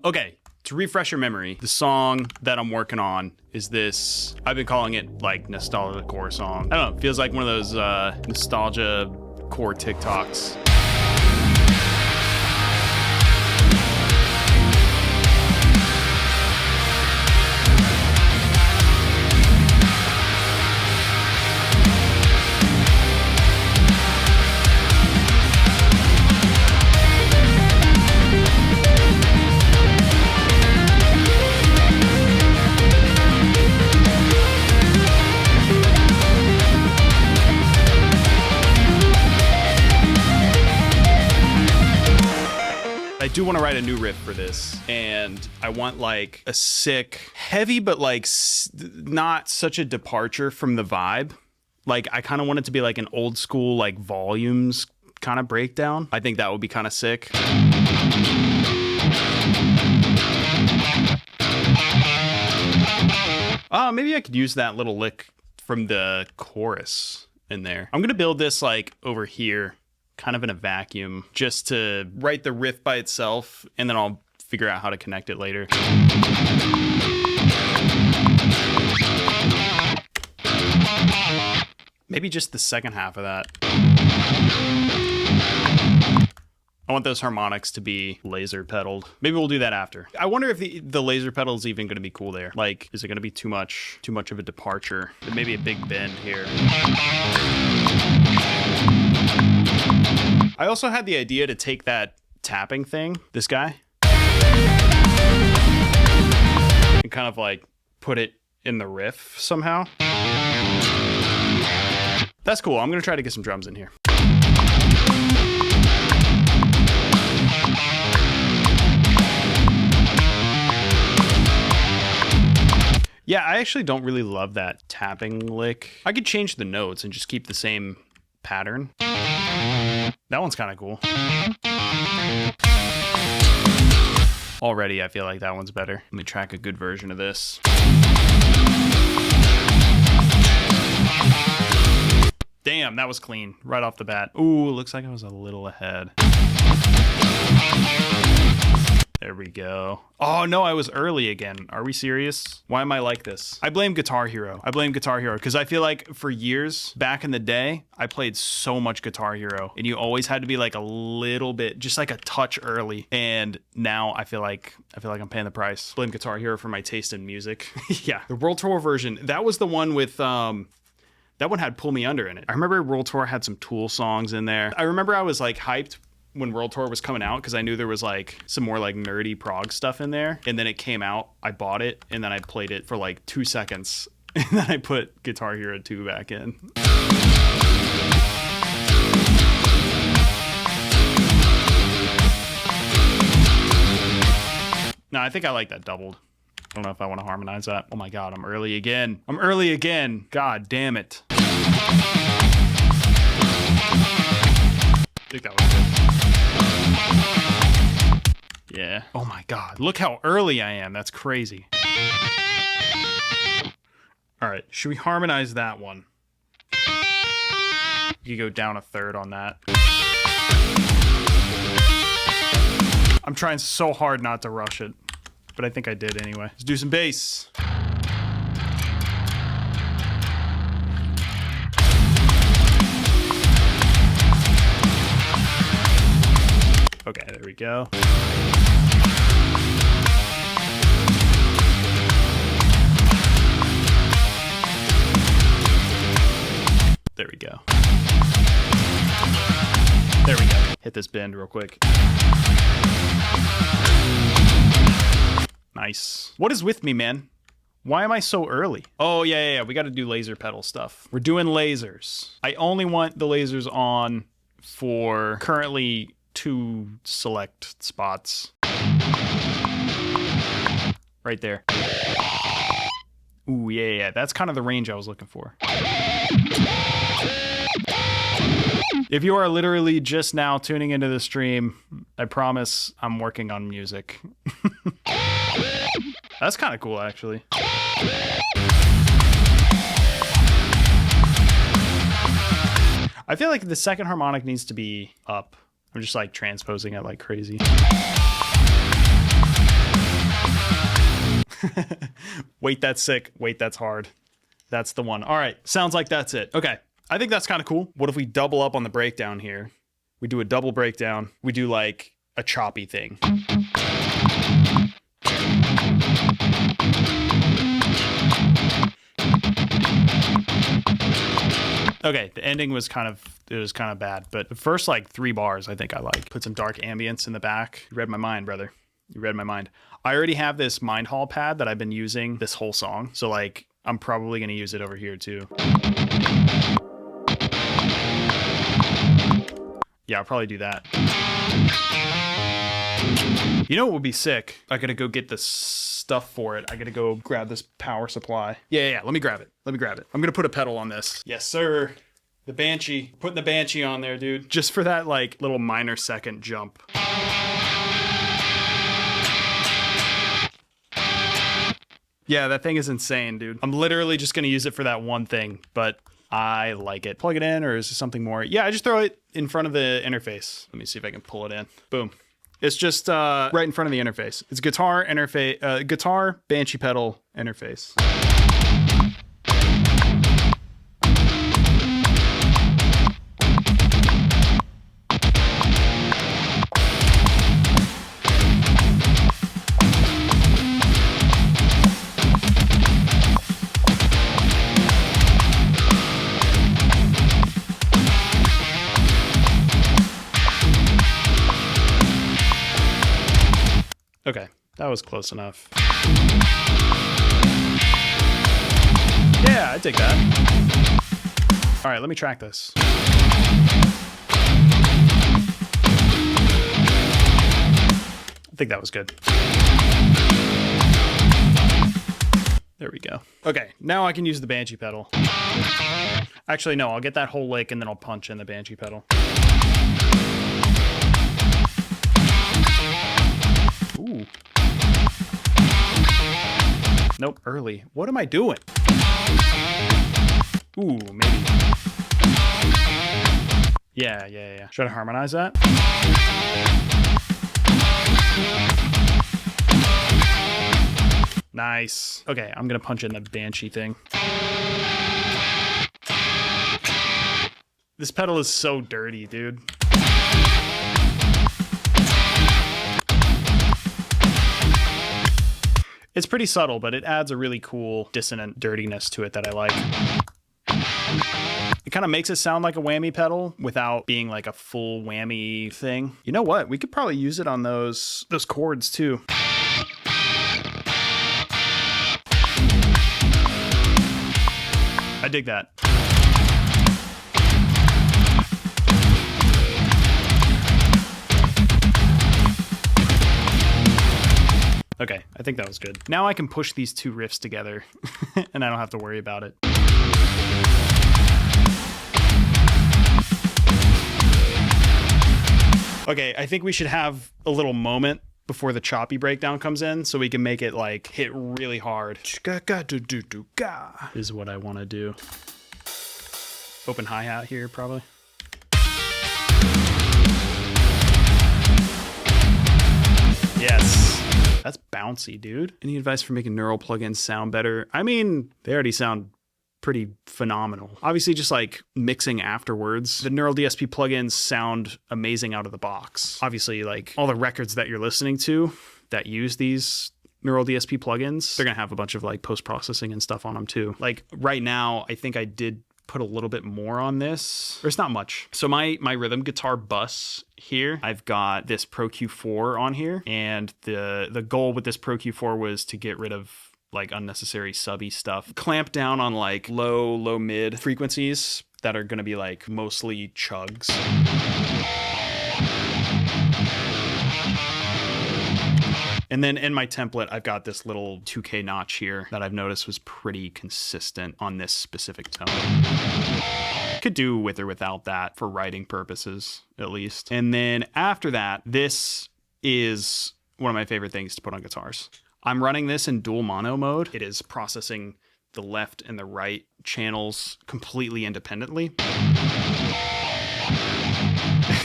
Okay, to refresh your memory, the song that I'm working on is this, I've been calling it like nostalgia core song. I don't know, it feels like one of those nostalgia core TikToks. I do want to write a new riff for this, and I want like a sick, heavy, but like not such a departure from the vibe. Like I kind of want it to be like an old school, like volumes kind of breakdown. I think that would be kind of sick. Maybe I could use that little lick from the chorus in there. I'm going to build this like over here, kind of in a vacuum, just to write the riff by itself, and then I'll figure out how to connect it later. Maybe just the second half of that. I want those harmonics to be laser pedaled. Maybe we'll do that after. I wonder if the laser pedal is even going to be cool there. Like, is it going to be too much of a departure? Maybe a big bend here. I also had the idea to take that tapping thing, this guy, and kind of like put it in the riff somehow. That's cool. I'm going to try to get some drums in here. Yeah, I actually don't really love that tapping lick. I could change the notes and just keep the same pattern. That one's kind of cool. Already, I feel like that one's better. Let me track a good version of this. Damn, that was clean right off the bat. Ooh, looks like I was a little ahead. There we go. Oh no, I was early again. Are we serious? Why am I like this? I blame Guitar Hero. Because I feel like for years back in the day, I played so much Guitar Hero, and you always had to be like a little bit, just like a touch early. And now I feel like I'm paying the price. Blame Guitar Hero for my taste in music. Yeah, the World Tour version. That was the one with that one had Pull Me Under in it. I remember World Tour had some Tool songs in there. I remember I was like hyped when World Tour was coming out because I knew there was like some more like nerdy prog stuff in there. And then it came out, I bought it, and then I played it for like 2 seconds. And then I put Guitar Hero 2 back in. No, I think I like that doubled. I don't know if I want to harmonize that. Oh my God, I'm early again. God damn it. I think that was good. Yeah. Oh my God. Look how early I am. That's crazy. All right. Should we harmonize that one? You go down a third on that. I'm trying so hard not to rush it, but I think I did anyway. Let's do some bass. Okay, there we go. There we go. There we go. Hit this bend real quick. Nice. What is with me, man? Why am I so early? Oh, yeah. We got to do laser pedal stuff. We're doing lasers. I only want the lasers on for currently 2 select spots. Right there. Ooh, yeah. That's kind of the range I was looking for. If you are literally just now tuning into the stream, I promise I'm working on music. That's kind of cool, actually. I feel like the second harmonic needs to be up. I'm just like transposing it like crazy. Wait, that's sick. Wait, that's hard. That's the one. All right. Sounds like that's it. Okay. I think that's kind of cool. What if we double up on the breakdown here? We do a double breakdown. We do like a choppy thing. Okay, the ending was kind of bad, but the first like 3 bars I think I like. Put some dark ambience in the back. You read my mind, brother. You read my mind. I already have this Mind Hall pad that I've been using this whole song, so like I'm probably gonna use it over here too. Yeah, I'll probably do that. You know what would be sick? I gotta go get the stuff for it. I gotta go grab this power supply. Yeah. Let me grab it. I'm gonna put a pedal on this. Yes, sir. The Banshee. Putting the Banshee on there, dude. Just for that, like, little minor second jump. Yeah, that thing is insane, dude. I'm literally just gonna use it for that one thing, but I like it. Plug it in, or is there something more? Yeah, I just throw it in front of the interface. Let me see if I can pull it in. Boom. It's just right in front of the interface. It's guitar interface, guitar Banshee pedal interface. Okay, that was close enough. Yeah, I dig that. All right, let me track this. I think that was good. There we go. Okay, now I can use the Banshee pedal. Actually, no, I'll get that whole lick and then I'll punch in the Banshee pedal. Ooh. Nope, early. What am I doing? Ooh, maybe. Yeah. Should I harmonize that? Nice. Okay, I'm gonna punch in the Banshee thing. This pedal is so dirty, dude. It's pretty subtle, but it adds a really cool dissonant dirtiness to it that I like. It kind of makes it sound like a whammy pedal without being like a full whammy thing. You know what? We could probably use it on those chords too. I dig that. Okay, I think that was good. Now I can push these 2 riffs together and I don't have to worry about it. Okay, I think we should have a little moment before the choppy breakdown comes in so we can make it like hit really hard. Is what I want to do. Open hi-hat here probably. Yes. That's bouncy, dude. Any advice for making neural plugins sound better? I mean, they already sound pretty phenomenal. Obviously, just like mixing afterwards. The Neural DSP plugins sound amazing out of the box. Obviously, like all the records that you're listening to that use these Neural DSP plugins, they're gonna have a bunch of like post-processing and stuff on them too. Like right now, I think I did put a little bit more on this. There's not much. So my rhythm guitar bus here, I've got this Pro Q4 on here, and the goal with this Pro Q4 was to get rid of like unnecessary subby stuff, clamp down on like low mid frequencies that are gonna be like mostly chugs. And then in my template, I've got this little 2K notch here that I've noticed was pretty consistent on this specific tone. Could do with or without that for writing purposes, at least. And then after that, this is one of my favorite things to put on guitars. I'm running this in dual mono mode. It is processing the left and the right channels completely independently.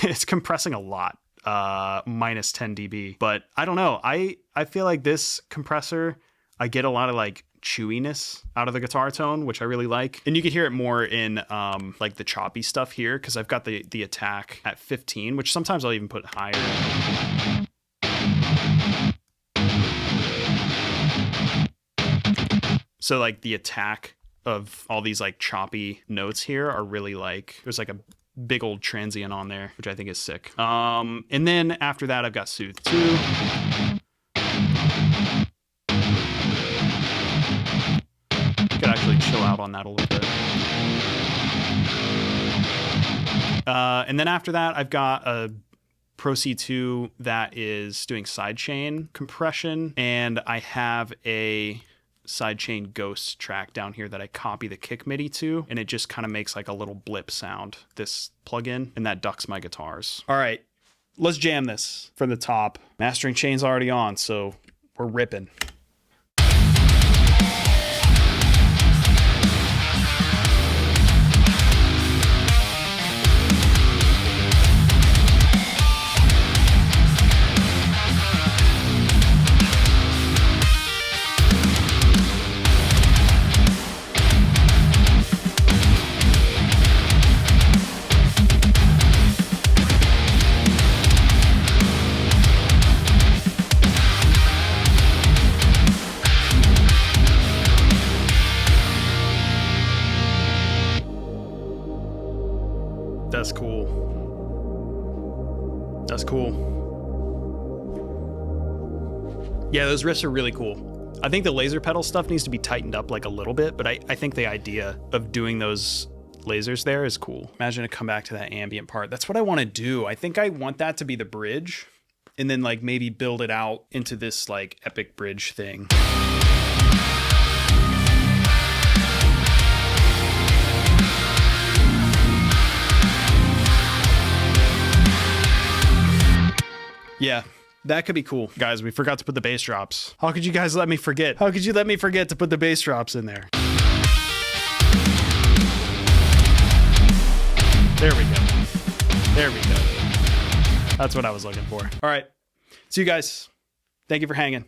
It's compressing a lot. Minus 10 dB, but I don't know. I feel like this compressor I get a lot of like chewiness out of the guitar tone, which I really like. And you can hear it more in like the choppy stuff here, because I've got the attack at 15, which sometimes I'll even put higher. So like the attack of all these like choppy notes here are really like, there's like a big old transient on there, which I think is sick. And then after that, I've got Soothe 2. Could actually chill out on that a little bit. And then after that, I've got a Pro C2 that is doing sidechain compression, and I have a sidechain ghost track down here that I copy the kick MIDI to, and it just kind of makes like a little blip sound, this plugin, and that ducks my guitars. All right, let's jam this from the top. Mastering chain's already on, so we're ripping. That's cool. That's cool. Yeah, those riffs are really cool. I think the laser pedal stuff needs to be tightened up like a little bit, but I think the idea of doing those lasers there is cool. Imagine to come back to that ambient part. That's what I want to do. I think I want that to be the bridge, and then like maybe build it out into this like epic bridge thing. Yeah, that could be cool. Guys, we forgot to put the bass drops. How could you guys let me forget? How could you let me forget to put the bass drops in there? There we go. There we go. That's what I was looking for. All right. See you guys. Thank you for hanging.